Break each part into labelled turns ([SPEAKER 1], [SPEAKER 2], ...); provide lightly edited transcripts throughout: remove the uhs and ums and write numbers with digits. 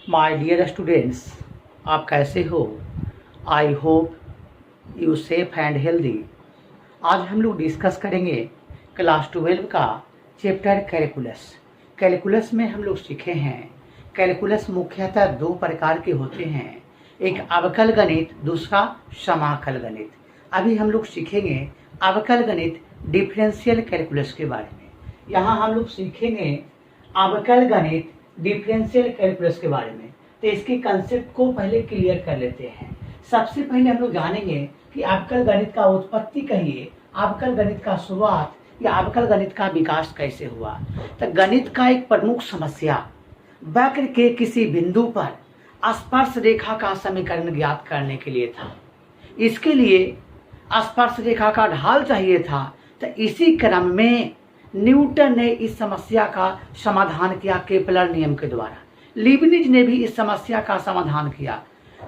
[SPEAKER 1] My dear students, आप कैसे हो? I hope you safe and healthy. आज हम लोग डिस्कस करेंगे क्लास 12 का चैप्टर कैलकुलस। कैलकुलस में हम लोग सीखे हैं कैलकुलस मुख्यतः दो प्रकार के होते हैं, एक अवकल गणित, दूसरा समाकल गणित। अभी हम लोग सीखेंगे अवकल गणित डिफरेंशियल कैलकुलस के बारे में। यहाँ हम लोग सीखेंगे अवकल गणित डिफरेंशियल कैलकुलस के बारे में। तो इसके कंसेप्ट को पहले क्लियर कर लेते हैं। सबसे पहले हम लोग जानेंगे कि अवकल गणित का उत्पत्ति कहिए, अवकल गणित का शुरुआत या अवकल गणित का विकास कैसे हुआ। तो गणित का एक प्रमुख समस्या वक्र के किसी बिंदु पर स्पर्श रेखा का समीकरण ज्ञात करने के लिए था। इसके लिए स्पर्श रेखा का ढाल चाहिए था। तो इसी क्रम में न्यूटन ने इस समस्या का समाधान किया केपलर नियम के द्वारा। लीबनिज ने भी इस समस्या का समाधान किया।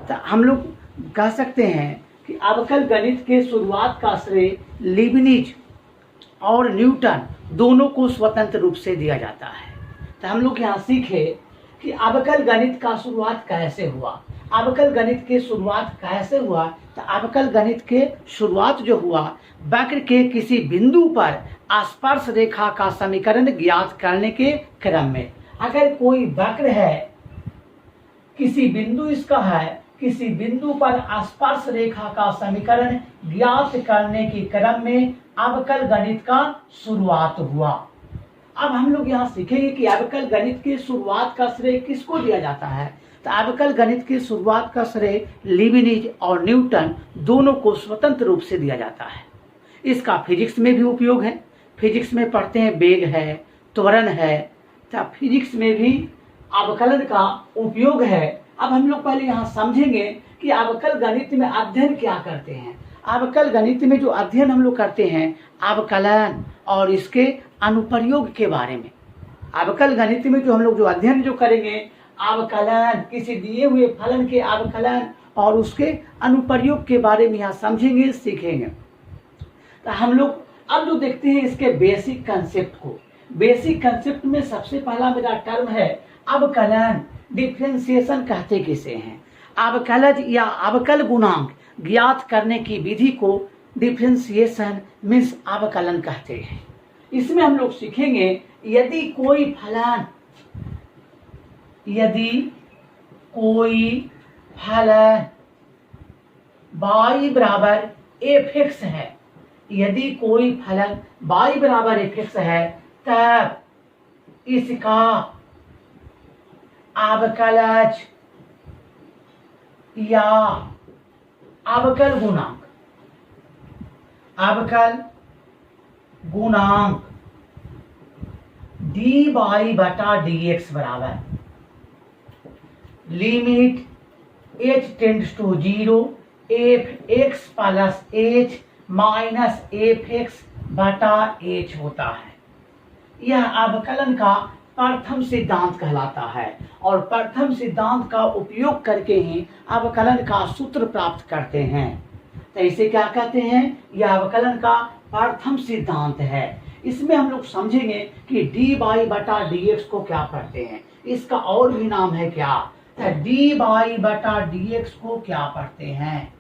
[SPEAKER 1] तो हम लोग कह सकते हैं कि अवकल गणित के शुरुआत का श्रेय लीबनिज और न्यूटन दोनों को स्वतंत्र रूप से दिया जाता है। तो हम लोग यहाँ सीखे कि अवकल गणित का शुरुआत कैसे हुआ। अवकल गणित के शुरुआत कैसे हुआ? तो अवकल गणित के शुरुआत जो हुआ, वक्र के किसी बिंदु पर स्पर्श रेखा का समीकरण ज्ञात करने के क्रम में। अगर कोई वक्र है, किसी बिंदु इसका है, किसी बिंदु पर स्पर्श रेखा का समीकरण ज्ञात करने के क्रम में अवकल गणित का शुरुआत हुआ। अब हम लोग यहाँ सीखेंगे कि अवकल गणित की शुरुआत का श्रेय किसको दिया जाता है। तो अवकल गणित की शुरुआत का श्रेय लीबनिज और न्यूटन दोनों को स्वतंत्र रूप से दिया जाता है। इसका फिजिक्स में भी उपयोग है। फिजिक्स में पढ़ते हैं वेग है, त्वरण है, तो फिजिक्स में भी अवकलन का उपयोग है। अब हम लोग पहले यहाँ समझेंगे कि अवकल गणित में अध्ययन क्या करते हैं। अवकल गणित में जो अध्ययन हम लोग करते हैं अवकलन और इसके अनुप्रयोग के बारे में। अवकल गणित में जो हम लोग जो अध्ययन जो करेंगे अवकलन, किसी दिए हुए फलन के अवकलन और उसके अनुप्रयोग के बारे में यहाँ समझेंगे, सीखेंगे। तो हम लोग अब जो देखते हैं इसके बेसिक कंसेप्ट को। बेसिक कंसेप्ट में सबसे पहला मेरा टर्म है अवकलन। डिफरेंशिएशन कहते किसे हैं? अवकलज या अवकल गुणांक ज्ञात करने की विधि को डिफरेंशिएशन मीन्स अवकलन कहते हैं। इसमें हम लोग सीखेंगे यदि कोई फलन y बराबर f(x) है, यदि कोई फलन y बराबर f(x) है, तब इसका अवकलज या अवकल गुणांक dy बटा dx बराबर limit h tends to 0 f(x) plus h minus f(x) बटा h होता है। यह अवकलन का प्रथम सिद्धांत कहलाता है और प्रथम सिद्धांत का उपयोग करके ही अवकलन का सूत्र प्राप्त करते हैं। तो इसे क्या कहते हैं? यह अवकलन का प्रथम सिद्धांत है। इसमें हम लोग समझेंगे कि dy बटा dx को क्या पढ़ते हैं। इसका और भी नाम है क्या? तो dy बटा dx को क्या पढ़ते हैं?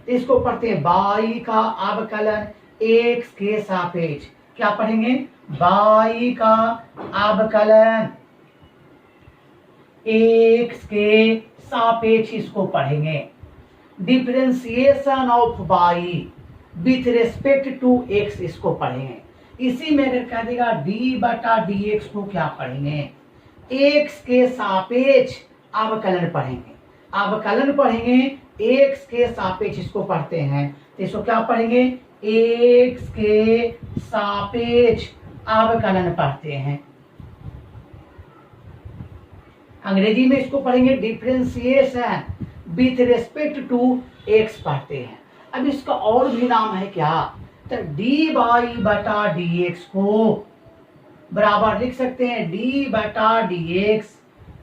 [SPEAKER 1] इसको पढ़ते हैं y का अवकलन x के सापेक्ष। क्या पढ़ेंगे? y का अवकलन x के सापेक्ष इसको पढ़ेंगे। Differentiation of y with respect to x इसको पढ़ेंगे। इसी में अगर कह देगा d बटा dx को क्या पढ़ेंगे? x के सापेक्ष अवकलन पढ़ेंगे। अवकलन पढ़ेंगे x के सापेक्ष इसको पढ़ते हैं। तो इसको क्या पढ़ेंगे? x के सापेक्ष अवकलन पढ़ते हैं। अंग्रेजी में इसको पढ़ेंगे differentiation with respect to x पढ़ते हैं। अब इसका और भी नाम है क्या? तो dy बटा dx को बराबर लिख सकते हैं d बटा dx।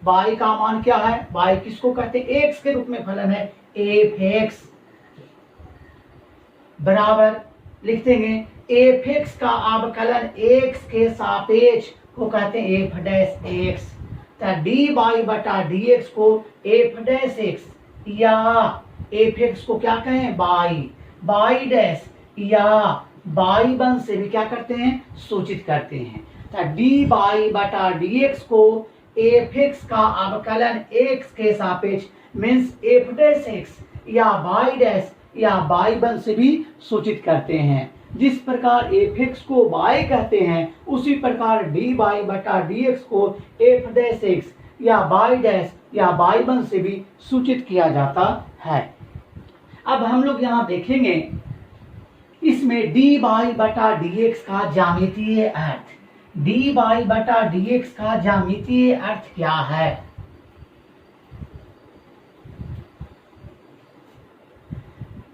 [SPEAKER 1] y का मान क्या है? y किसको कहते हैं? x के रूप में फलन है f(x) बराबर लिख देंगे f(x) का अवकलन x के सापेक्ष को कहते हैं f' x। तो डी बाई बटा डी एक्स को एफ डैश एक्स या एफ एक्स को क्या कहें बाई डैश या बाई वन से भी क्या करते हैं सूचित करते हैं। तो डी बाई बटा डी एक्स को एफ एक्स का अवकलन एक्स के सापेक्ष मीन्स एफ डैश एक्स या बाई डैश या बाई वन से भी सूचित करते हैं। जिस प्रकार एफ एक्स को बाई कहते हैं उसी प्रकार डी बाई बटा डी एक्स को एफ डैश एक्स या बाई डैश या बाई वन से भी सूचित किया जाता है। अब हम लोग यहाँ देखेंगे इसमें डी बाई बटा डी एक्स का ज्यामितीय अर्थ, डी बाई बटा डी एक्स का ज्यामितीय अर्थ क्या है।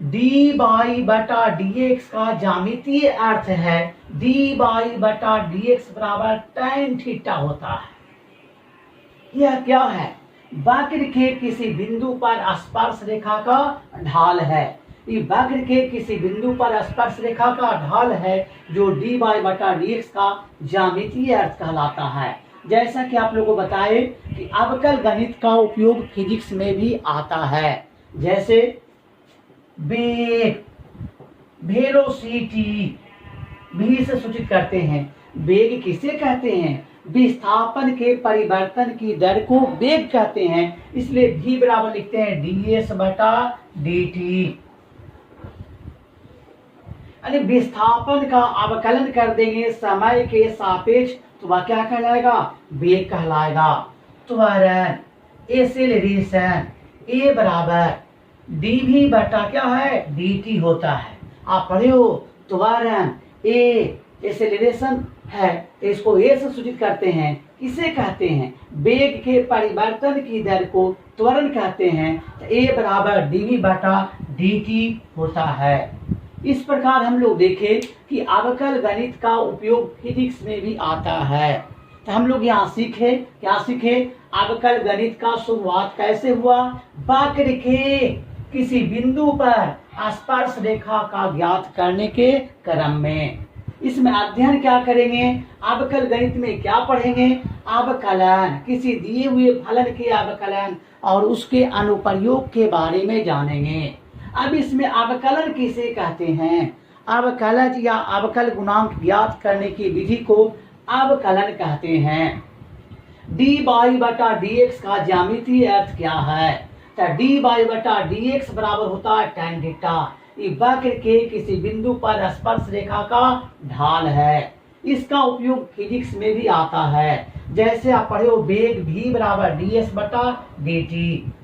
[SPEAKER 1] डी बाई बटा डी एक्स का ज्यामितीय अर्थ है डी बाई बटा डी एक्स बराबर tan थीटा होता है। यह क्या है? वक्र के किसी बिंदु पर स्पर्श रेखा का ढाल है। ये वक्र के किसी बिंदु पर स्पर्श रेखा का ढाल है जो डी बाई बटा डी एक्स का ज्यामितीय अर्थ कहलाता है। जैसा कि आप लोगों को बताए कि अवकल गणित का उपयोग फिजिक्स में भी आता है। जैसे वेग, वेलोसिटी भी से सूचित करते हैं। वेग किसे कहते हैं? विस्थापन के परिवर्तन की दर को वेग कहते हैं। इसलिए v बराबर लिखते हैं ds बटा dt। यानी विस्थापन का अवकलन कर देंगे समय के सापेक्ष तो वह क्या कहलाएगा? वेग कहलाएगा। त्वरण, एक्सेलरेशन a बराबर dv बटा क्या है? dt होता है। आप पढ़े हो त्वरण a, एक्सेलरेशन है तो इसको a से सूचित करते हैं। किसे कहते हैं? वेग के परिवर्तन की दर को त्वरण कहते हैं। तो a बराबर dv बटा dt होता है। इस प्रकार हम लोग देखें कि अवकल गणित का उपयोग फिजिक्स में भी आता है। तो हम लोग यहाँ सीखे, क्या सीखे? अवकल गणित का शुरुआत कैसे हुआ? वक्र के किसी बिंदु पर स्पर्श रेखा का ज्ञात करने के क्रम में। इसमें अध्ययन क्या करेंगे? अवकल गणित में क्या पढ़ेंगे? अवकलन, किसी दिए हुए फलन के अवकलन और उसके अनुप्रयोग के बारे में जानेंगे। अब इसमें अवकलन किसे कहते हैं? अवकलज या अवकल गुणांक ज्ञात करने की विधि को अवकलन कहते हैं। डी बाई बटा डी एक्स का ज्यामितीय अर्थ क्या है? तो डी बाई बटा डी एक्स बराबर होता है tan थीटा। ये वक्र के किसी बिंदु पर स्पर्श रेखा का ढाल है। इसका उपयोग फिजिक्स में भी आता है। जैसे आप पढ़े हो वेग v बराबर ds बटा dt,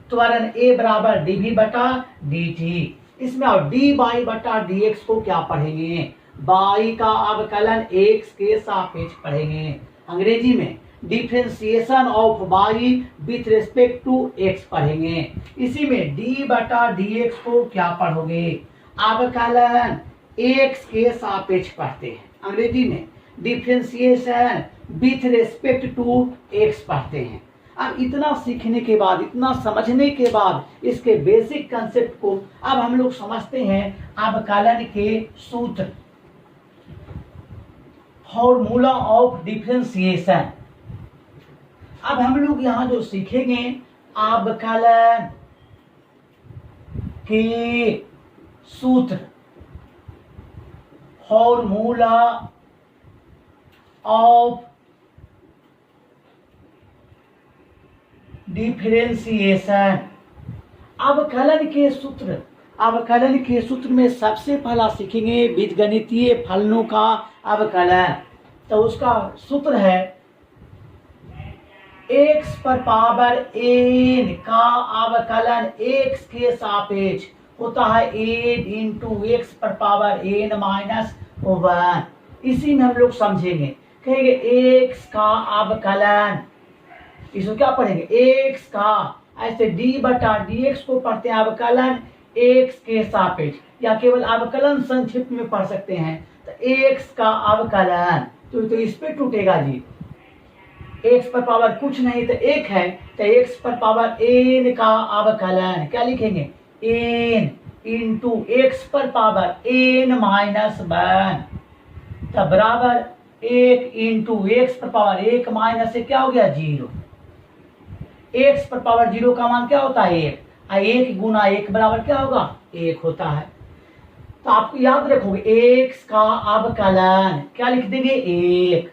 [SPEAKER 1] त्वरण a बराबर dv बटा dt। इसमें और d बाई बटा dx को क्या पढ़ेंगे? बाई का अवकलन x के सापेक्ष पढ़ेंगे। अंग्रेजी में differentiation of y with respect to x पढ़ेंगे। इसी में d बटा dx को क्या पढ़ोगे? अवकलन x के सापेक्ष पढ़ते हैं। अंग्रेजी में differentiation with respect to x पढ़ते हैं। अब इतना सीखने के बाद, इतना समझने के बाद इसके बेसिक कंसेप्ट को अब हम लोग समझते हैं अवकलन के सूत्र, फॉर्मूला ऑफ डिफरेंशिएशन। अब हम लोग यहाँ जो सीखेंगे अवकलन के सूत्र, फॉर्मूला ऑफ डिफरेंशिएशन। अवकलन के सूत्र, अवकलन के सूत्र में सबसे पहला सीखेंगे बीजगणितीय फलनों का अवकलन। तो उसका सूत्र है x पर पावर n का अवकलन x के सापेक्ष होता है n इंटू x पर पावर n माइनस 1। इसी में हम लोग समझेंगे, कहेंगे x का अवकलन, इसको क्या पढ़ेंगे? x का, ऐसे d बटा dx को पढ़ते हैं अवकलन x के सापेक्ष, या केवल अवकलन संक्षिप्त में पढ़ सकते हैं। तो x का अवकलन तो इस पे टूटेगा जी। x पर पावर कुछ नहीं तो 1 है, तो x पर पावर n का अवकलन क्या लिखेंगे? n इंटू x पर पावर n माइनस 1 तब बराबर 1 इंटू x पर पावर 1 माइनस से क्या हो गया? 0। एक्स पर पावर 0 का मान क्या होता है 1, 1 गुना 1 बराबर क्या होगा 1 होता है। तो आपको याद रखोगे एक्स का अवकलन क्या लिख देंगे 1,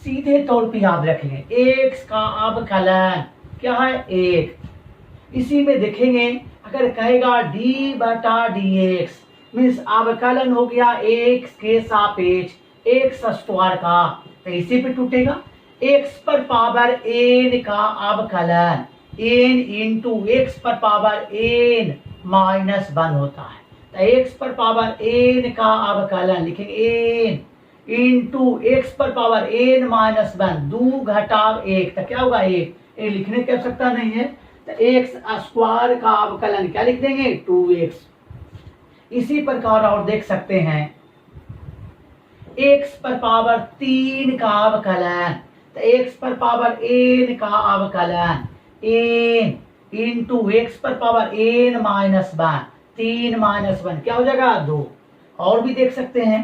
[SPEAKER 1] सीधे तौर पे याद रखेंगे एक्स का अवकलन क्या है 1। इसी में देखेंगे अगर कहेगा डी बटा डी एक्स मीन्स अवकलन हो गया एक्स के सापेक्ष एक्स स्क्वायर का, तो इसी पे टूटेगा एक्स पर पावर एन का अवकलन एन इंटू एक्स पर पावर एन माइनस 1 होता है। तो एक्स पर पावर एन का अवकलन लिखेंगे एन इंटू एक्स पर पावर एन माइनस 1, 2 घटाव 1 तो क्या होगा 1, ये लिखने की आवश्यकता नहीं है। तो एक्स स्क्वायर का अवकलन क्या लिख देंगे 2x। इसी प्रकार और देख सकते हैं एक्स पर पावर 3 का अवकलन, तो एक्स पर पावर एन का अवकलन एन इंटू एक्स पर पावर एन माइनस 1, 3 माइनस 1 क्या हो जाएगा 2। और भी देख सकते हैं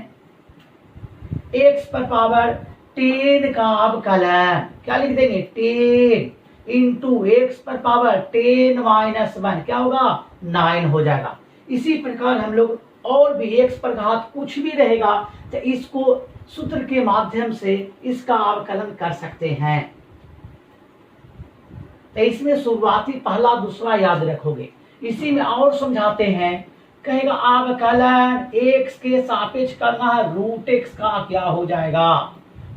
[SPEAKER 1] एक्स पर पावर 10 का अवकलन क्या लिख देंगे 10 इंटू एक्स पर पावर 10 माइनस 1 क्या होगा 9 हो जाएगा। इसी प्रकार हम लोग और भी एक्स पर घात कुछ भी रहेगा तो इसको सूत्र के माध्यम से इसका अवकलन कर सकते हैं। तो इसमें शुरुआती पहला दूसरा याद रखोगे। इसी में और समझाते हैं, कहेगा अवकलन एक्स के सापेक्ष करना है रूट एक्स का क्या हो जाएगा।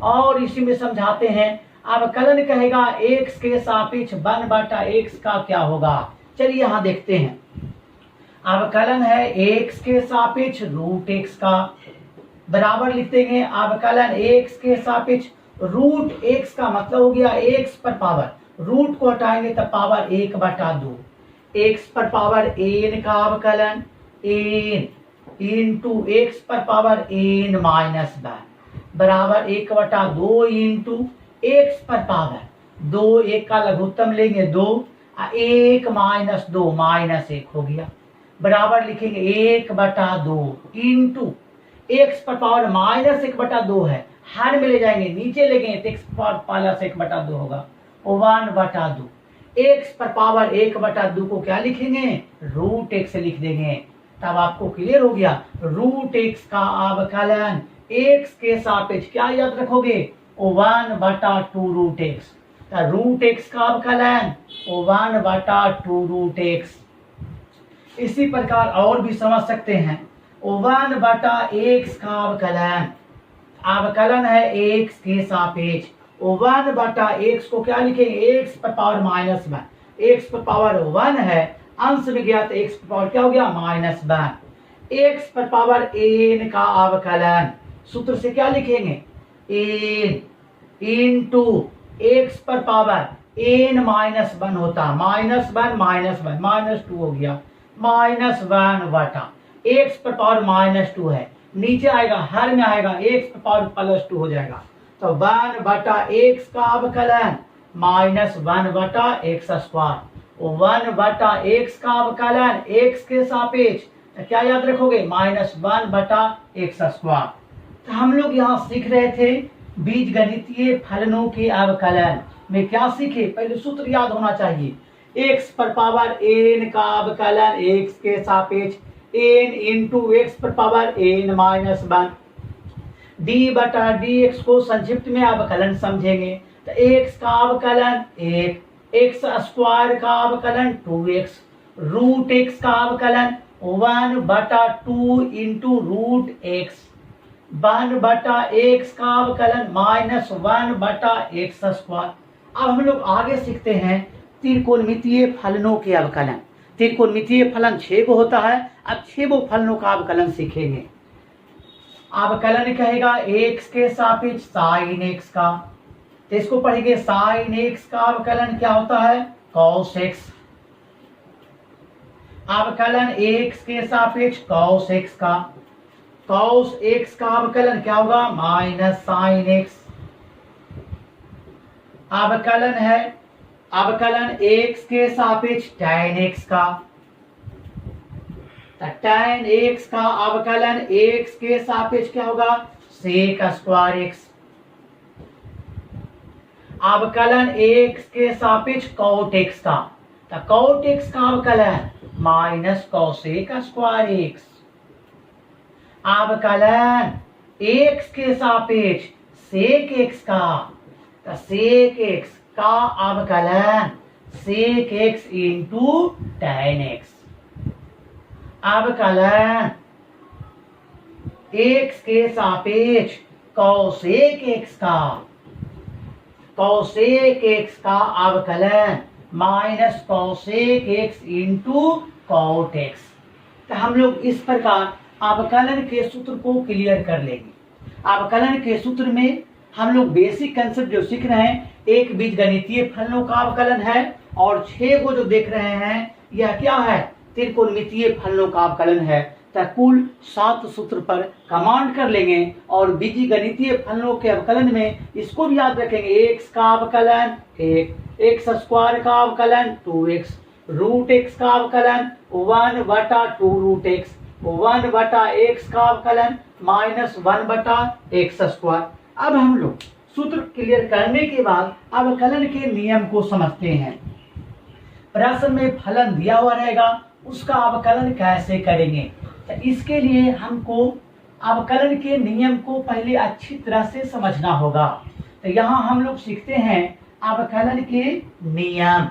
[SPEAKER 1] और इसी में समझाते हैं अवकलन कहेगा एक्स के सापेक्ष 1 बटा एक्स का क्या होगा। चलिए यहाँ देखते हैं अवकलन है एक्स के सापेक्ष रूट एक्स का बराबर लिख देंगे अवकलन एक्स के सापेक्ष रूट एक्स का मतलब हो गया एक्स पर पावर, रूट को हटाएंगे तब पावर 1 बटा 2, एक्स पर पावर एन का अवकलन एन इंटू एक्स पर पावर एन माइनस 1 बराबर 1 बटा 2 इंटू एक्स पर पावर 2, 1 का लघुत्तम लेंगे 2, 1 माइनस 2 माइनस 1 हो गया बराबर लिखेंगे 1 बटा 2 इंटू एक्स पर पावर माइनस 1 बटा 2 है, हर में ले जाएंगे नीचे लेंगे तो एक्स पर प्लस 1 बटा 2 होगा 1 बटा 2। एक्स पर पावर 1 बटा 2 को क्या लिखेंगे रूट एक्स लिख देंगे। तब आपको क्लियर हो गया रूट एक्स का अवकलन एक्स के सापेक्ष क्या याद रखोगे 1 बटा 2 रूट एक्स, रूट एक्स का अवकलन 1 बटा 2 रूट एक्स। इसी प्रकार और भी समझ सकते हैं 1 बटा एक्स का अवकलन, अवकलन है एक्स के सापेक्ष 1 बटा एक्स को क्या लिखेंगे एक्स पर पावर माइनस 1, एक्स पर पावर 1 है अंश में गया तो एक्स पर पावर क्या हो गया माइनस 1। एक्स पर पावर एन का अवकलन सूत्र से क्या लिखेंगे एन इंटू एक्स पर पावर एन माइनस 1 होता माइनस 1 माइनस 1 माइनस 2 हो गया माइनस 1 बटा एक्स पर पावर माइनस 2 है, नीचे आएगा हर में आएगा एक्स पर पावर प्लस 2 हो जाएगा तो 1 बटा एक्स का अवकलन माइनस 1 बटा एक्स स्क्वायर, 1 बटा एक्स का अवकलन एक्स के सापेक्ष तो क्या याद रखोगे माइनस 1 बटा एक्स स्क्वायर। तो हम लोग यहाँ सीख रहे थे बीजगणितीय फलनों के अवकलन में क्या सीखे, पहले सूत्र याद होना चाहिए एक्स पर पावर एन का अवकलन एक्स के सापेक्ष एन इंटू एक्स पर पावर एन माइनस 1, डी बटा डी एक्स को संक्षिप्त में अवकलन समझेंगे तो एक्स का अवकलन 1, एक्स स्क्वायर का अवकलन 2x, रूट एक्स का अवकलन 1 बटा 2 इंटू रूट एक्स, 1 बटा एक्स का अवकलन माइनस 1 बटा एक्स स्क्वायर। अब हम लोग आगे सीखते हैं त्रिकोणमितीय फलनों के अवकलन। त्रिकोणमितीय फलन 6 को होता है, अब 6 फलनों का अवकलन सीखेंगे। अवकलन कहेगा एक्स के सापेक्ष साइन एक्स का, तो इसको पढ़ेंगे साइन एक्स का अवकलन क्या होता है कॉस एक्स, अवकलन एक्स के सापेक्ष कॉस एक्स का, कॉस एक्स का अवकलन क्या होगा माइनस साइन एक्स, अवकलन है अवकलन एक्स के सापेक्ष tan एक्स का, tan एक्स का अवकलन एक्स के सापेक्ष क्या होगा सेक स्क्वायर एक्स, अवकलन x के सापेक्ष cot x का, तो cot x का अवकलन माइनस cosec स्क्वायर x। अवकलन x के सापेक्ष sec x का, तो sec x का अवकलन sec x into tan x। अवकलन x के सापेक्ष cosec x का, cosec x का अवकलन minus cosec x into cot x। तो हम लोग इस प्रकार अवकलन के सूत्र को क्लियर कर लेंगे। अवकलन के सूत्र में हम लोग बेसिक कंसेप्ट जो सीख रहे हैं, एक बीजगणितीय फलनों का अवकलन है और 6 को जो देख रहे हैं यह क्या है, त्रिकोणमितीय फलनों का अवकलन है। तो कुल 7 सूत्र पर कमांड कर लेंगे और बीजगणितीय फलनों के अवकलन में इसको भी याद रखेंगे, x का अवकलन 1, x स्क्वायर का अवकलन 2x, रूट x का अवकलन 1/2 रूट x, 1/x का अवकलन माइनस 1/x स्क्वायर। अब हम लोग सूत्र क्लियर करने के बाद अवकलन के नियम को समझते हैं। प्रश्न में फलन दिया हुआ रहेगा, उसका अवकलन कैसे करेंगे, तो इसके लिए हमको अवकलन के नियम को पहले अच्छी तरह से समझना होगा। तो यहाँ हम लोग सीखते हैं अवकलन के नियम।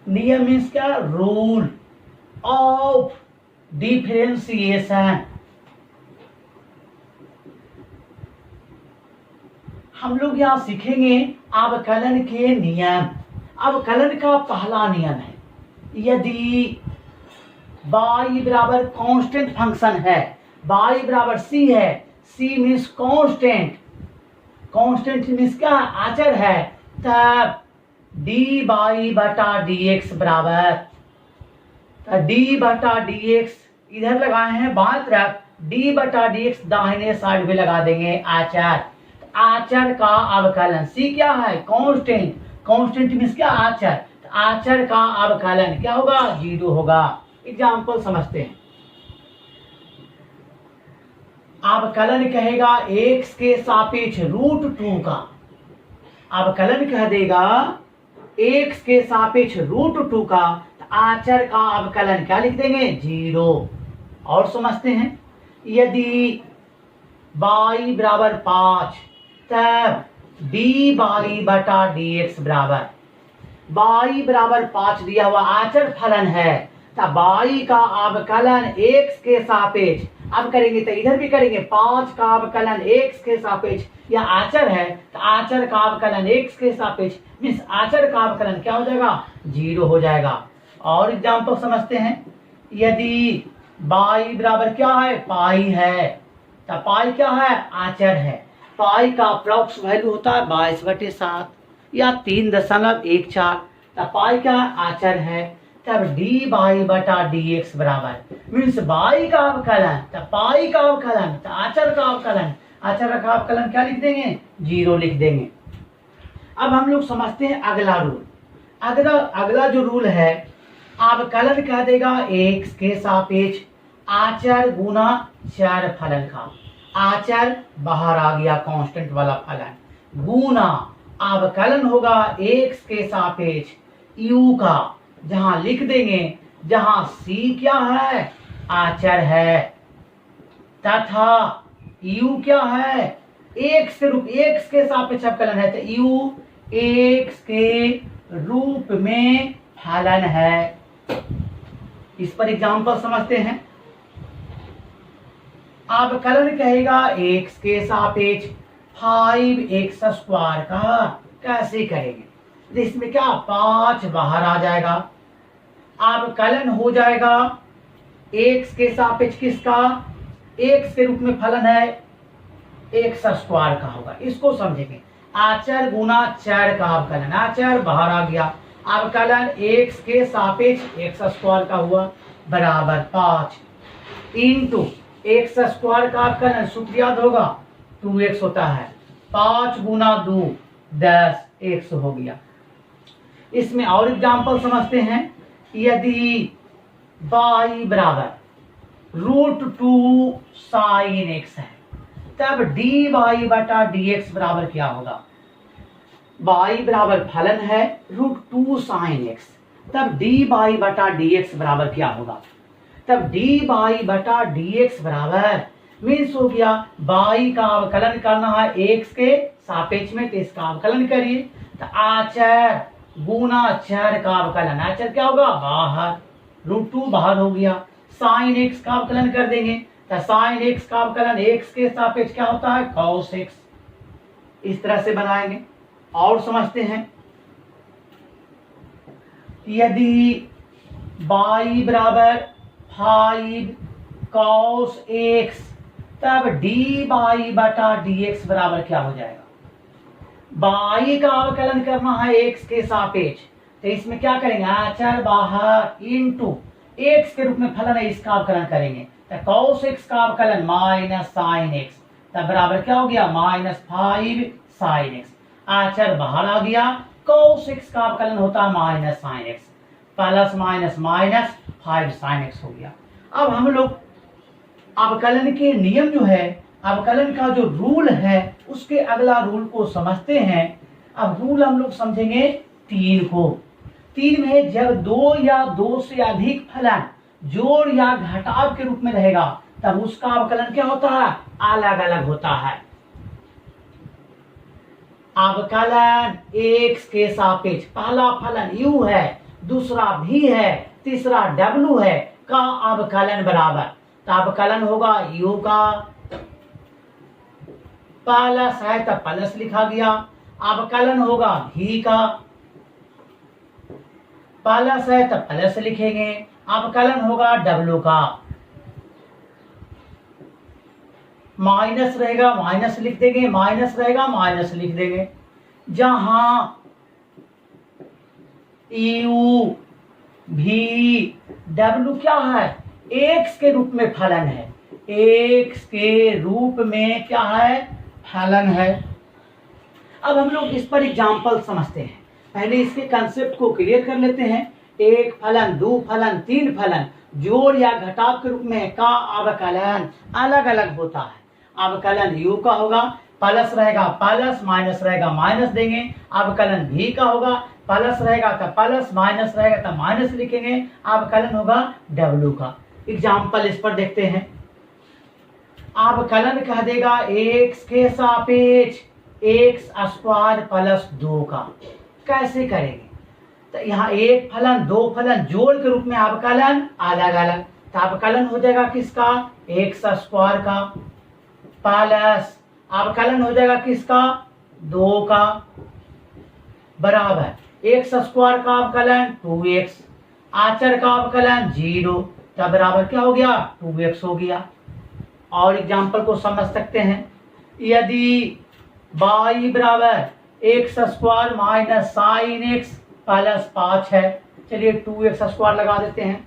[SPEAKER 1] नियम मीन्स क्या, रूल ऑफ डिफरेंशिएशन। हम लोग यहाँ सीखेंगे अवकलन के नियम। अवकलन का पहला नियम है, यदि y बराबर कांस्टेंट फंक्शन है, y बराबर c है, c means constant, constant means क्या, अचर है, तब dy बटा dx बराबर, तो d बटा dx इधर लगाए हैं बाएं तरफ, d बटा dx दाहिने साइड में लगा देंगे आचर। आचर का अवकलन, c क्या है, कांस्टेंट, कांस्टेंट मीन्स क्या, आचर, तो आचर का अवकलन क्या होगा, 0 होगा। एग्जाम्पल समझते हैं। अवकलन कहेगा x के सापेक्ष रूट 2 का, अवकलन कह देगा x के सापेक्ष रूट 2 का, तो आचर का अवकलन क्या लिख देंगे, 0। और समझते हैं, यदि y बराबर 5 तब dy बटा dx बराबर, y बराबर 5 दिया हुआ आचर फलन है, तब y का अवकलन x के सापेक्ष, अब करेंगे तो इधर भी करेंगे, 5 का अवकलन x के सापेक्ष, यह आचर है, तो आचर का अवकलन x के सापेक्ष मीन्स आचर का अवकलन क्या हो जाएगा, 0 हो जाएगा। और एग्जाम्पल समझते हैं, यदि y बराबर क्या है, पाई है, तो पाई क्या है, आचर है, पाई का अप्रॉक्स वैल्यू होता है 22/7 या 3.14, तो पाई क्या आचर है, तब dy बटा dx बराबर मीन्स y का अवकलन, तो पाई का अवकलन, तो आचर का अवकलन, आचर का अवकलन क्या लिख देंगे, 0 लिख देंगे। अब हम लोग समझते हैं अगला रूल। अगला जो रूल है, अवकलन कह देगा x के सापेक्ष आचर गुना चर फलन का, आचर बाहर आ गया कांस्टेंट वाला फलन, गुना अवकलन होगा x के सापेक्ष u का, जहां लिख देंगे, जहां c क्या है, आचर है, तथा u क्या है, x के सापेक्ष अवकलन है, तो u x के रूप में फलन है। इस पर एग्जाम्पल समझते हैं। अवकलन कहेगा x के सापेक्ष 5x स्क्वायर का, कैसे करेंगे, इसमें क्या 5 बाहर आ जाएगा, अवकलन हो जाएगा x के सापेक्ष किसका, x के रूप में फलन है x स्क्वायर का होगा, इसको समझेंगे। आचर गुना चर का अवकलन, आचर बाहर आ गया, अवकलन x के सापेक्ष x स्क्वायर का हुआ बराबर 5 इंटू x स्क्वायर का अवकलन सूत्र याद होगा 2x होता है, 5 गुना 2 10x हो गया। इसमें और एग्जाम्पल समझते हैं, यदि y बराबर √2 sin x है, तब डी वाई बटा डी एक्स बराबर क्या होगा, y बराबर फलन है √2 sin x, तब डी वाई बटा डी एक्स बराबर क्या होगा, तब डी वाई बटा डी एक्स बराबर मीन्स हो गया y का अवकलन करना है x के सापेक्ष में, तो इसका अवकलन करिए, तो आचर गुना चर का अवकलन, आचर क्या होगा बाहर, √2 बाहर हो गया, साइन x का अवकलन कर देंगे, तो साइन x का अवकलन x के सापेक्ष क्या होता है cos x, इस तरह से बनाएंगे। और समझते हैं, यदि y बराबर 5 cos x, तब dy बटा dx बराबर क्या हो जाएगा, y का अवकलन करना है x के सापेक्ष, तो इसमें क्या करेंगे आचर बाहर इंटू x के रूप में फलन है इसका अवकलन करेंगे, तो cos x का अवकलन माइनस sin x, तब बराबर क्या हो गया -5 sin x, आचर बाहर आ गया, cos x का अवकलन होता है minus sin x, plus minus minus 5 sin x हो गया। अब हम लोग अवकलन के नियम जो है, अवकलन का जो रूल है उसके अगला रूल को समझते हैं। अब रूल हम लोग समझेंगे 3 को। 3 में जब 2 या 2 से अधिक फलन जोड़ या घटाव के रूप में रहेगा तब उसका अवकलन क्या होता है अलग अलग होता है। अवकलन x के सापेक्ष, पहला फलन u है, दूसरा v है, तीसरा w है का अवकलन बराबर, तो अवकलन होगा u का, प्लस है तो प्लस लिखा गया, अवकलन होगा v का, प्लस है तो प्लस लिखेंगे, अवकलन होगा w का, माइनस रहेगा माइनस लिख देंगे, माइनस रहेगा माइनस लिख देंगे। जहां u v w क्या है x के रूप में फलन है, x के रूप में क्या है फलन है। अब हम लोग इस पर एग्जाम्पल समझते हैं, पहले इसके कंसेप्ट को क्लियर कर लेते हैं। एक फलन, दो फलन, तीन फलन जोड़ या घटाव के रूप में का अवकलन अलग अलग होता है। अवकलन u का होगा, प्लस रहेगा प्लस, माइनस रहेगा माइनस देंगे। अवकलन v का होगा, प्लस रहेगा तो प्लस, माइनस रहेगा तो माइनस लिखेंगे। अवकलन होगा w का। एग्जाम्पल इस पर देखते हैं। अवकलन कह देगा x के सापेक्ष x² प्लस 2 का। कैसे करेंगे, तो यहाँ एक फलन दो फलन जोड़ के रूप में अवकलन अलग अलग, तो अवकलन हो जाएगा किसका x² का, प्लस अवकलन हो जाएगा किसका 2 का, बराबर x² का अवकलन 2x, आचर का अवकलन 0, तब बराबर क्या हो गया 2x हो गया। और एग्जाम्पल को समझ सकते हैं, यदि y बराबर x² minus sign x plus 5 है, चलिए 2x² लगा देते हैं,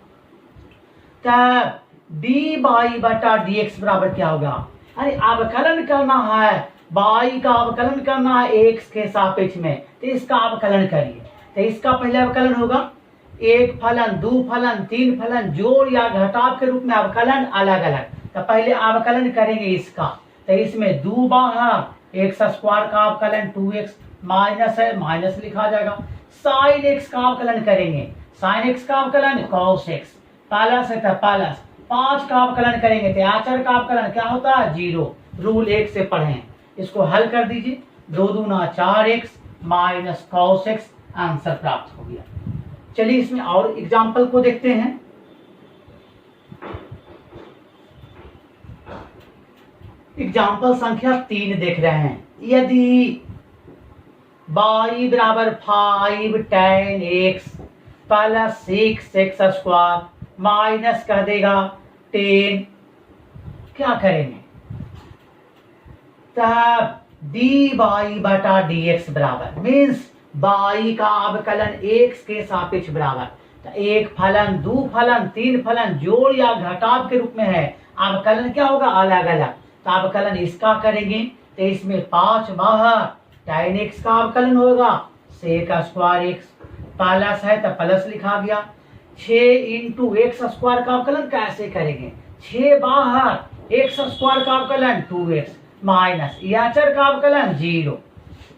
[SPEAKER 1] तब dy बटा dx बराबर क्या होगा, अरे अवकलन करना है, y का अवकलन करना है x के सापेक्ष में, तो इसका अवकलन करिए। तो इसका पहले अवकलन होगा एक फलन, दो फलन, तीन फलन जोड़ या घटाव के रूप में अवकलन अलग अलग, तो पहले अवकलन करेंगे इसका, तो इसमें 2 बाहर x² का अवकलन 2x, माइनस है माइनस लिखा जाएगा। साइन x का अवकलन करेंगे, साइन x का अवकलन cos x, प्लस है तो प्लस, 5 का अवकलन करेंगे तो आचर का अवकलन क्या होता है 0। रूल 1 से पढ़े, इसको हल कर दीजिए, 2 दूना 4x minus cos x, answer प्राप्त हो गया। चलिए इसमें और एग्जाम्पल को देखते हैं। एग्जाम्पल संख्या 3 देख रहे हैं। यदि y बराबर 5 tan x plus 6x² minus कह देगा 10, क्या करेंगे, तब dy बटा dx बराबर मीन्स y का अवकलन x के सापेक्ष बराबर, तो एक फलन, दो फलन, तीन फलन जोड़ या घटाव के रूप में है, अवकलन क्या होगा अलग अलग, तो अवकलन इसका करेंगे तो इसमें 5 बाहर, tan x का अवकलन होगा sec² x, प्लस है तो प्लस लिखा गया। 6 इंटू x² का अवकलन कैसे करेंगे, 6 बाहर x² का अवकलन 2x, माइनस ये अचर का अवकलन 0,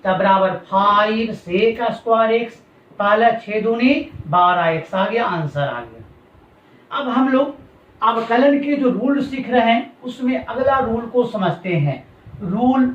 [SPEAKER 1] तब बराबर 5 सेक स्क्वायर एक्स, पहले 6 दूनी 12 एक्स आ गया, आंसर आ गया। अब हम लोग अवकलन के जो रूल सीख रहे हैं उसमें अगला रूल को समझते हैं। रूल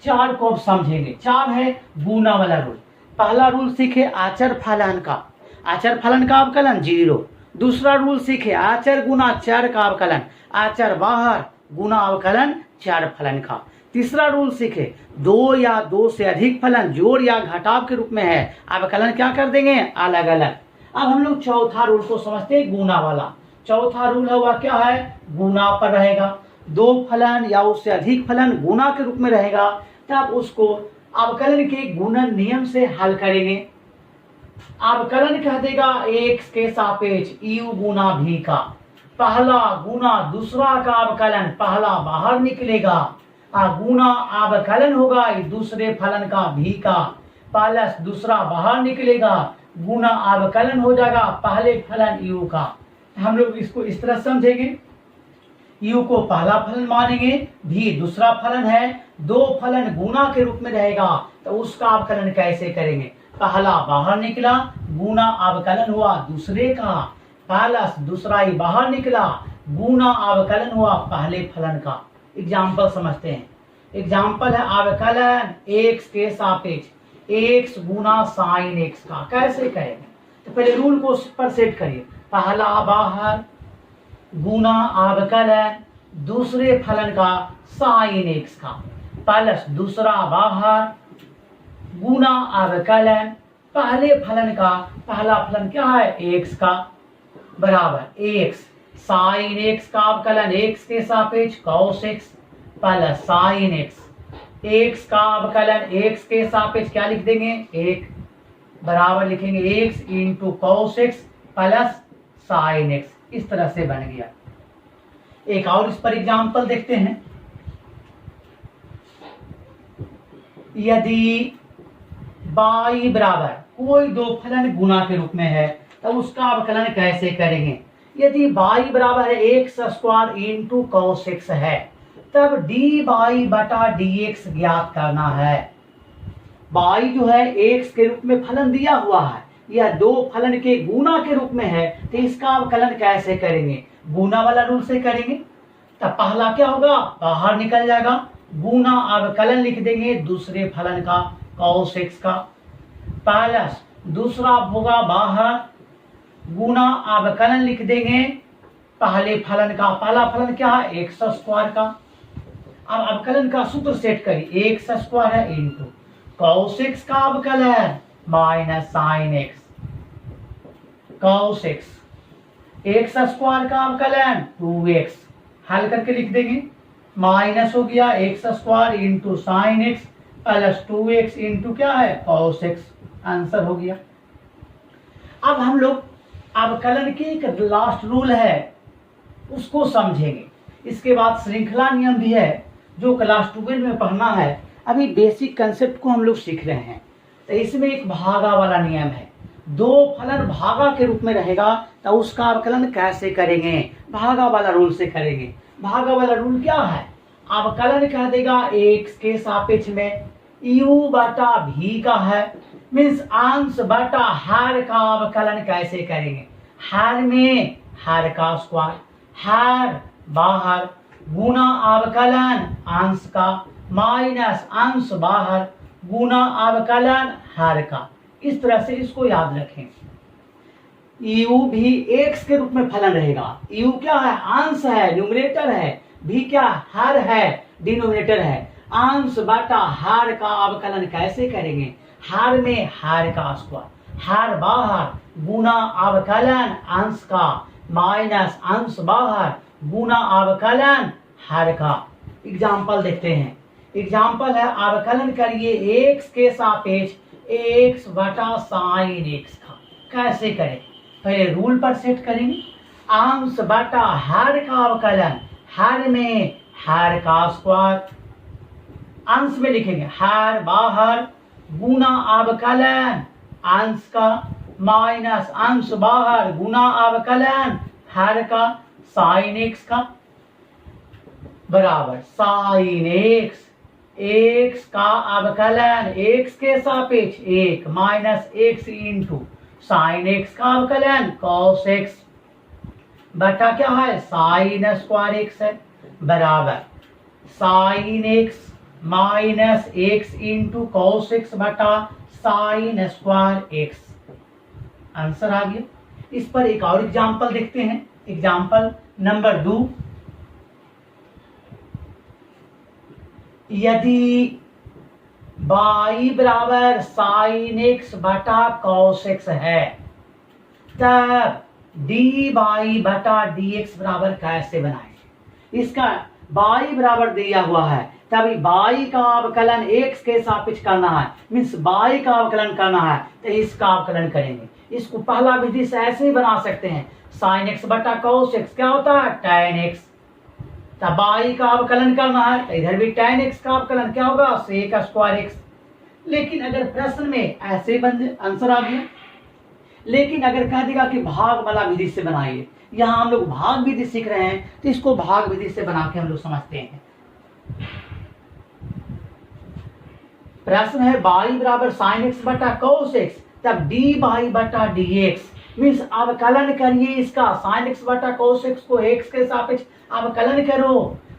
[SPEAKER 1] 4 को अब समझेंगे। 4 है गुना वाला रूल। पहला रूल सीखे आचर फलन का, आचर फलन का अवकलन 0। दूसरा रूल सीखे आचर गुना चर का अवकलन, आचर बाहर गुना अवकलन चर फलन का। तीसरा रूल सीखे 2 या 2 से अधिक फलन जोड़ या घटाव के रूप में है, अवकलन क्या कर देंगे अलग अलग। अब हम लोग चौथा रूल को समझते हैं गुना वाला। चौथा रूल है वह क्या है, गुना पर रहेगा। 2 फलन या उससे अधिक फलन गुना के रूप में रहेगा, तब उसको अवकलन के गुणन नियम से हल करेंगे। अवकलन कह देगा x के सापेक्ष u गुना v का, पहला गुना दूसरा का अवकलन, पहला बाहर निकलेगा, गुना अवकलन होगा दूसरे फलन का v का, प्लस दूसरा बाहर निकलेगा, गुना अवकलन हो जाएगा पहले फलन u का। हम लोग इसको इस तरह समझेंगे, u को पहला फलन मानेंगे, v दूसरा फलन है, 2 फलन गुना के रूप में रहेगा, तो उसका अवकलन कैसे करेंगे। पहला बाहर निकला, गुना अवकलन हुआ दूसरे का, प्लस दूसरा ही बाहर निकला, गुना अवकलन हुआ पहले फलन का। एग्जाम्पल समझते हैं। एग्जाम्पल है अवकलन x के सापेक्ष x गुना साइन x का, कैसे करेंगे। तो पहले रूल को पर सेट करिए, पहला बाहर गुना अवकलन दूसरे फलन का साइन x का, प्लस दूसरा बाहर गुना अवकलन पहले फलन का, पहला फलन क्या है x का, बराबर x साइन x का अवकलन x के सापेक्ष cos x plus sign x का अवकलन x के सापेक्ष क्या लिख देंगे 1, बराबर लिखेंगे x into cos x plus sign x। इस तरह से बन गया। एक और इस पर एग्जाम्पल देखते हैं। यदि y बराबर कोई 2 फलन गुना के रूप में है, तब उसका अवकलन कैसे करेंगे। यदि y बराबर है x square into cos x है, तब dy बटा dx ज्ञात करना है। y जो है x के रूप में फलन दिया हुआ है, यह 2 फलन के गुना के रूप में है, तो इसका अवकलन कैसे करेंगे, गुना वाला रूल से करेंगे। तब पहला क्या होगा, बाहर निकल जाएगा, गुना अवकलन लिख देंगे दूसरे फलन का cos x का, प्लस दूसरा होगा बाहर गुना अवकलन लिख देंगे पहले फलन का, पहला फलन क्या है एक्स स्क्वायर का। अब अवकलन का सूत्र सेट करिए, एक्स स्क्वायर है इंटू cos x का अवकलन minus sine x, cos x, x square का अवकलन 2x, हल करके लिख देंगे, माइनस हो गया x square into sine x plus 2x into क्या है cos x, आंसर हो गया। अब हम लोग अवकलन की एक लास्ट रूल है उसको समझेंगे। इसके बाद श्रृंखला नियम भी है जो क्लास 12 में पढ़ना है। अभी बेसिक कंसेप्ट को हम लोग सीख रहे हैं। तो इसमें एक भागा वाला नियम है, 2 फलन भागा के रूप में रहेगा, तो उसका अवकलन कैसे करेंगे, भागा वाला रूल से करेंगे। भागा वाला रूल क्या है, अवकलन कह देगा x के सापेक्ष में u बटा v का है, मीन्स अंश बटा हर का अवकलन कैसे करेंगे। हर में हर का स्क्वायर, हर बाहर गुना अवकलन अंश का माइनस अंश बाहर गुना अवकलन हर का। इस तरह से इसको याद रखें। u भी x के रूप में फलन रहेगा। u क्या है, अंश है, न्यूमरेटर है, v क्या हर है, डिनोमिनेटर है। अंश बटा हर का अवकलन कैसे करेंगे, हर में हर का स्क्वायर, हर बाहर गुना अवकलन अंश का माइनस अंश बाहर गुना अवकलन हर का। एग्जाम्पल देखते हैं। एग्जाम्पल है अवकलन करिए x के सापेक्ष x बटा साइन x का, कैसे करें। पहले रूल पर सेट करेंगे, अंश बटा हर का अवकलन, हर में हर का स्क्वायर, अंश में लिखेंगे हर बाहर गुना अवकलन अंश का माइनस अंश बाहर गुना अवकलन हर का साइन एक्स का, बराबर साइन एक्स, एक्स का अवकलन एक्स के सापेक्ष एक minus x into sine x का अवकलन कॉस एक्स बटा क्या है साइन स्क्वायर एक्स है, बराबर sine x minus x into cos x बटा साइन स्क्वायर एक्स। आंसर आ गया। इस पर एक और एग्जाम्पल देखते हैं। एग्जाम्पल नंबर 2, यदि y बराबर साइन एक्स बटा कॉस एक्स है तब dy बटा dx बराबर कैसे बनाएं। इसका y बराबर दिया हुआ है, तभी y का अवकलन x के सापेक्ष करना है, मीन्स y का अवकलन करना है तो इसका अवकलन करेंगे। इसको पहला विधि से ऐसे ही बना सकते हैं, साइन एक्स बटा कॉस एक्स क्या होता है tan x, तब y का अवकलन करना है तो इधर भी tan x का अवकलन क्या होगा sec स्क्वायर x। लेकिन अगर प्रश्न में ऐसे बन आंसर आ गया, लेकिन अगर कह देगा कि भाग वाला विधि से बनाइए, यहाँ हम लोग भाग विधि सीख रहे हैं तो इसको भाग विधि से बना के हम लोग समझते हैं। प्रश्न है y बराबर साइन एक्स बटा कॉस एक्स, तब dy बटा dx मीन्स अवकलन करिए इसका, साइन एक्स बटा कॉस एक्स को x के सापेक्ष अवकलन करो।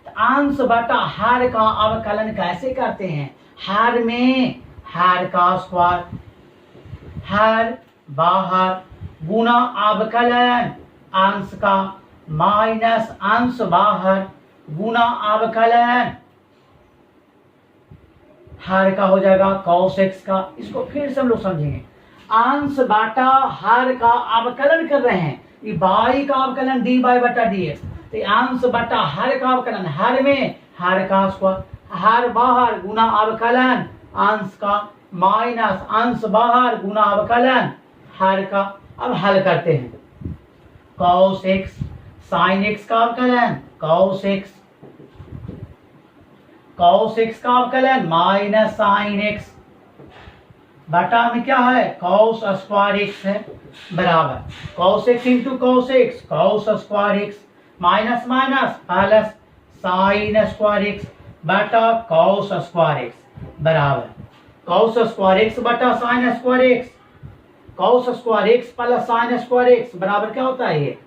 [SPEAKER 1] तो अंश बटा हर का अवकलन कैसे करते हैं, हर में हर का स्क्वायर, हर बाहर गुना अवकलन अंश का माइनस अंश बाहर गुना अवकलन हर का हो जाएगा cos x का। इसको फिर से हम लोग समझेंगे, अंश बाटा हर का अवकलन कर रहे हैं, ये y का अवकलन dy बटा dx, तो अंश बटा हर का अवकलन हर में हर का स्क्वायर, हर बाहर गुना अवकलन अंश का माइनस अंश बाहर गुना अवकलन हर का। अब हल करते हैं, cos x साइन x का अवकलन cos x, cos x का अवकलन माइनस साइन x बटा में क्या है cos स्क्वायर x है, बराबर cos x into cos x cos square x minus minus plus sine square x बटा cos स्क्वायर x बराबर cos स्क्वायर x बटा sine square x, cos square x plus sine square x बराबर क्या होता है ये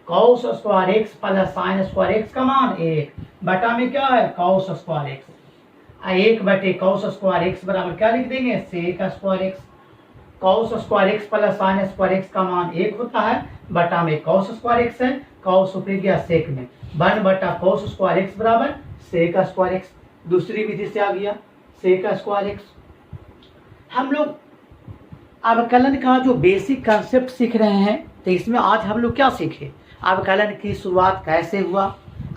[SPEAKER 1] cos square x plus sine square x का मान 1 बटा में क्या है cos स्क्वायर x, 1 बटे cos स्क्वायर x बराबर क्या लिख देंगे sec square x, cos square x plus sine square x का मान 1 होता है बटा में cos स्क्वायर x है, cos ऊपर गया sec में 1 बटा cos स्क्वायर x बराबर sec स्क्वायर x। दूसरी विधि से आ गया sec स्क्वायर x। हम लोग अवकलन का जो बेसिक कंसेप्ट सीख रहे हैं, तो इसमें आज हम लोग क्या सीखे, अवकलन की शुरुआत कैसे हुआ,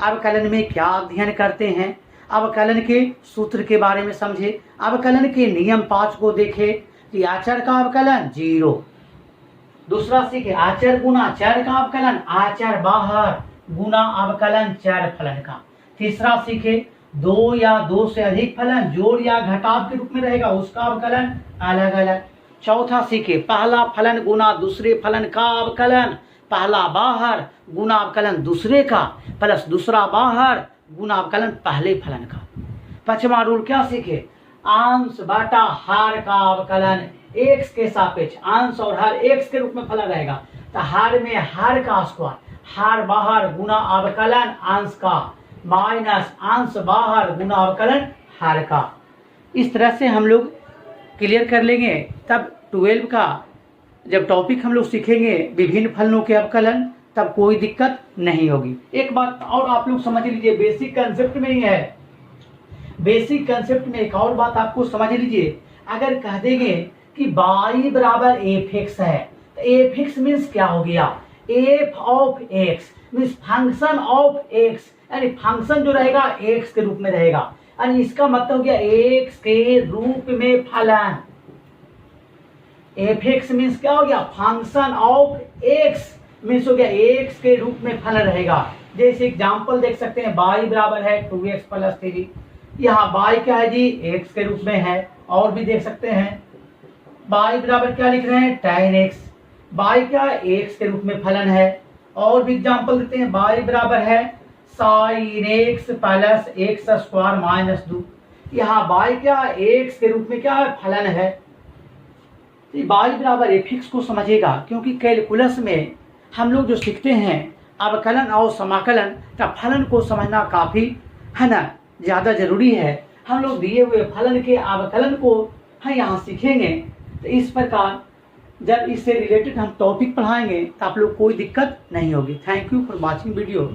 [SPEAKER 1] अवकलन में क्या अध्ययन करते हैं, अवकलन के सूत्र के बारे में समझे, अवकलन के नियम 5 को देखे कि आचर का अवकलन 0, दूसरा सीखे आचर गुना चर का अवकलन आचर बाहर गुना अवकलन चर फलन का, तीसरा सीखे 2 या 2 से अधिक फलन जोड़ या घटाव के रूप में रहेगा उसका अवकलन अलग अलग, चौथा सीखे पहला फलन गुना दूसरे फलन का अवकलन, पहला बाहर गुना अवकलन दूसरे का प्लस दूसरा बाहर गुना अवकलन पहले फलन का, पांचवा रूल क्या सीखे अंश बटा हर का अवकलन x के सापेक्ष, अंश और हर x के रूप में फलन रहेगा तो हर में हर का स्क्वायर, हर बाहर गुना अवकलन अंश का माइनस अंश बाहर गुना अवकलन हर का। इस तरह से हम लोग क्लियर कर लेंगे, तब 12 का जब टॉपिक हम लोग सीखेंगे विभिन्न फलनों के अवकलन तब कोई दिक्कत नहीं होगी। एक बात और आप लोग समझ लीजिए, बेसिक कंसेप्ट में ही है, बेसिक कंसेप्ट में एक और बात आपको समझ लीजिए, अगर कह देंगे कि y बराबर एफ एक्स है तो एफ एक्स मीन्स क्या हो गया F of x means function of x, यानी फंक्शन जो रहेगा एक्स के रूप में रहेगा, यानी इसका मतलब हो गया एक्स के रूप में फलन, एफ एक्स मीन्स क्या हो गया फंक्शन ऑफ एक्स मीन्स हो गया एक्स के रूप में फलन रहेगा। जैसे एग्जांपल देख सकते हैं y बराबर है 2x प्लस 3, यहाँ y क्या है जी x के रूप में है, और भी देख सकते हैं y बराबर क्या लिख रहे हैं tan x, y क्या है x के रूप में फलन है, और भी एग्जांपल देते हैं y बराबर है sine x plus x square minus 2। यहाँ बाई क्या एक्स के रूप में क्या है, फलन है। तो बाई बराबर एफ एक्स को समझेगा, क्योंकि कैलकुलस में हम लोग जो सीखते हैं अवकलन और समाकलन, तब फलन को समझना काफ़ी है ना ज़्यादा जरूरी है। हम लोग दिए हुए फलन के अवकलन को हम यहाँ सीखेंगे। तो इस प्रकार जब इससे रिलेटेड हम टॉपिक पढ़ाएंगे तो आप लोग कोई दिक्कत नहीं होगी। Thank you for watching video.